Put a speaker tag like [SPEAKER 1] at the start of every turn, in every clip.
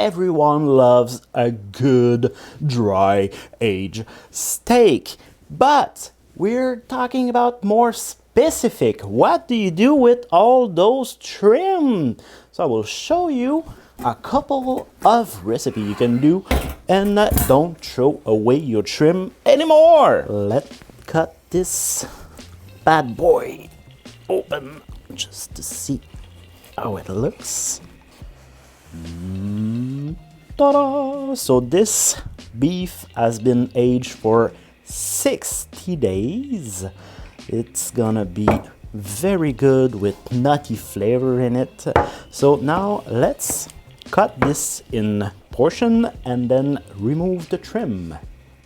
[SPEAKER 1] everyone loves a good dry aged steak. But we're talking about more specific. What do you do with all those trim? So I will show you a couple of recipes you can do, and don't throw away your trim anymore. Let's cut this bad boy open just to see how it looks. Ta-da! So this beef has been aged for 60 days. It's gonna be very good with nutty flavor in it. So now let's cut this in portion and then remove the trim.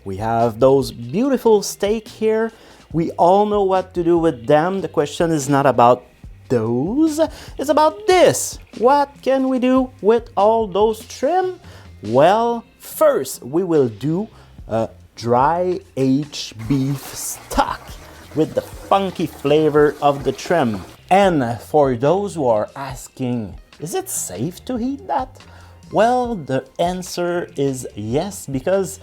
[SPEAKER 1] We have those beautiful steak here. We all know what to do with them. The question is not about those, it's about this. What can we do with all those trim? Well, first we will do a dry aged beef stock with the funky flavor of the trim. And for those who are asking, is it safe to eat that? Well, the answer is yes, because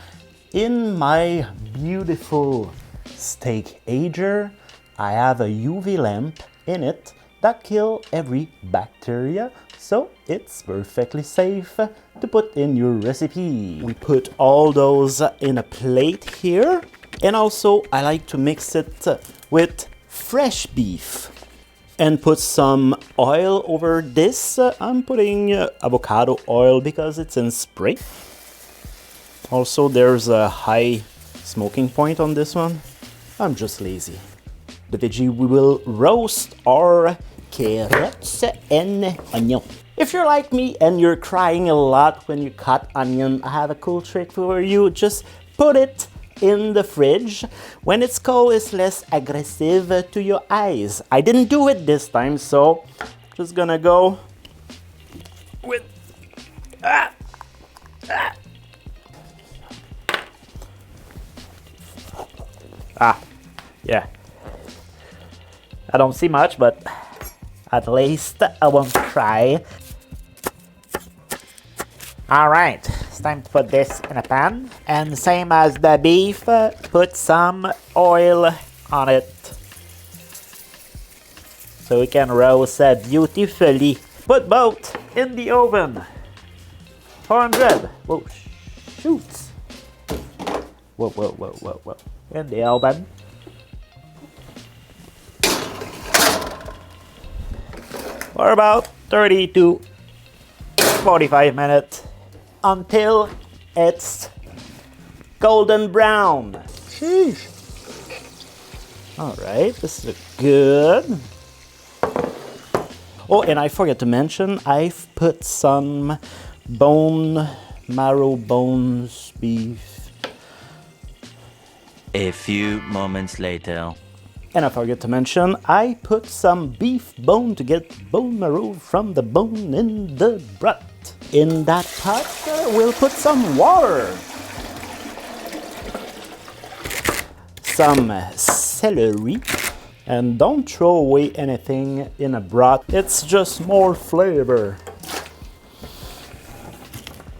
[SPEAKER 1] in my beautiful steak ager, I have a UV lamp in it that kill every bacteria, so it's perfectly safe to put in your recipe. We put all those in a plate here, and also I like to mix it with fresh beef and put some oil over this. I'm putting avocado oil because it's in spray. Also, there's a high smoking point on this one. I'm just lazy. The veggie, we will roast our carrots and onion. If you're like me and you're crying a lot when you cut onion, I have a cool trick for you. Just put it in the fridge. When it's cold, it's less aggressive to your eyes. I didn't do it this time, so just gonna go with yeah. I don't see much, but at least I won't cry. Alright, it's time to put this in a pan. And same as the beef, put some oil on it so we can roast beautifully. Put both in the oven. 400. Whoa, shoot. Whoa. In the oven. For about 30 to 45 minutes until it's golden brown. Sheesh. Alright, this looks good. Oh, and I forgot to mention, I've put some marrow bones beef.
[SPEAKER 2] A few moments later.
[SPEAKER 1] And I forget to mention, I put some beef bone to get bone marrow from the bone in the broth. In that pot, we'll put some water, some celery, and don't throw away anything in a broth. It's just more flavor.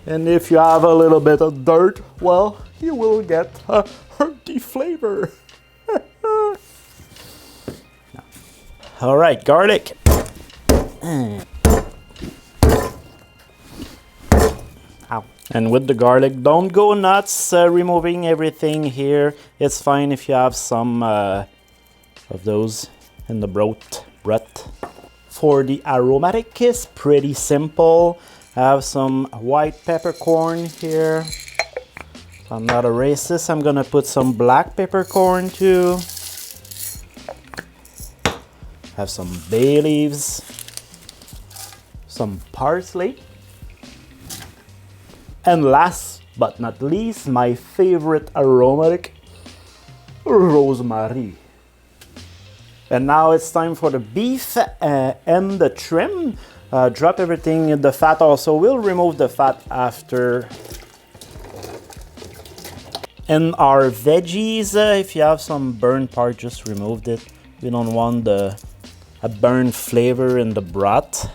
[SPEAKER 1] And if you have a little bit of dirt, well, you will get a hearty flavor. All right, garlic. Ow. And with the garlic, don't go nuts removing everything here. It's fine if you have some of those in the broth. For the aromatic, is pretty simple. I have some white peppercorn here. I'm not a racist. I'm gonna put some black peppercorn too. Have some bay leaves, some parsley, and last but not least, my favorite aromatic, rosemary. And now it's time for the beef and the trim. Drop everything in the fat also. We'll remove the fat after. And our veggies, if you have some burnt part, just remove it. We don't want a burnt flavor in the broth.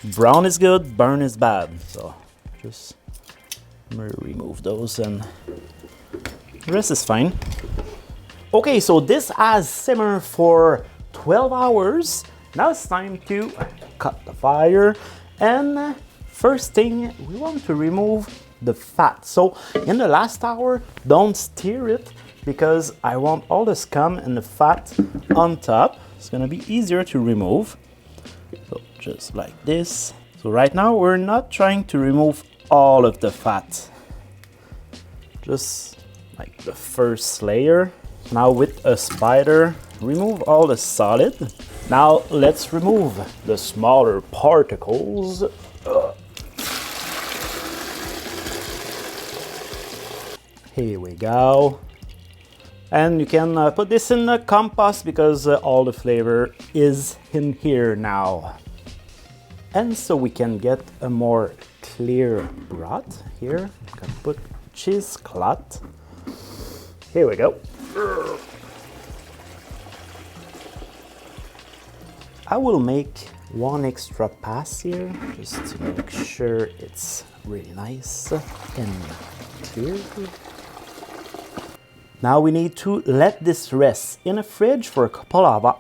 [SPEAKER 1] Brown is good, burn is bad. So Just remove those and the rest is fine. Okay, so this has simmered for 12 hours. Now it's time to cut the fire, and first thing we want to remove the fat. So in the last hour, don't stir it because I want all the scum and the fat on top. It's gonna be easier to remove. So just like this. So right now we're not trying to remove all of the fat, just like the first layer. Now with a spider, remove all the solid. Now let's remove the smaller particles. Here we go. And you can put this in the compost because all the flavor is in here now. And so we can get a more clear broth here. You can put cheesecloth. Here we go. I will make one extra pass here just to make sure it's really nice and clear. Now we need to let this rest in the fridge for a couple of hours.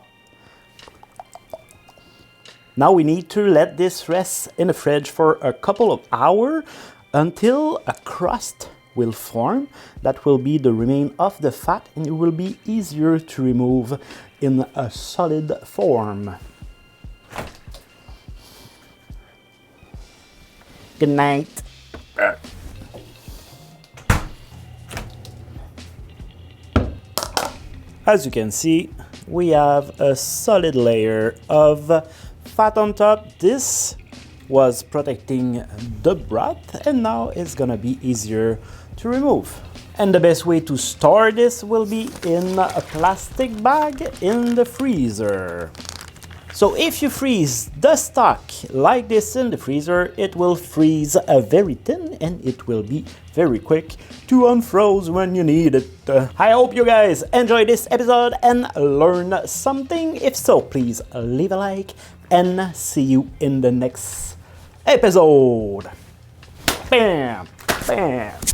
[SPEAKER 1] Now we need to let this rest in the fridge for a couple of hours until a crust will form. That will be the remain of the fat and it will be easier to remove in a solid form. Good night. As you can see, we have a solid layer of fat on top. This was protecting the broth and now it's gonna be easier to remove. And the best way to store this will be in a plastic bag in the freezer. So if you freeze the stock like this in the freezer, it will freeze very thin and it will be very quick to unfroze when you need it. I hope you guys enjoyed this episode and learned something. If so, please leave a like and see you in the next episode. Bam! Bam!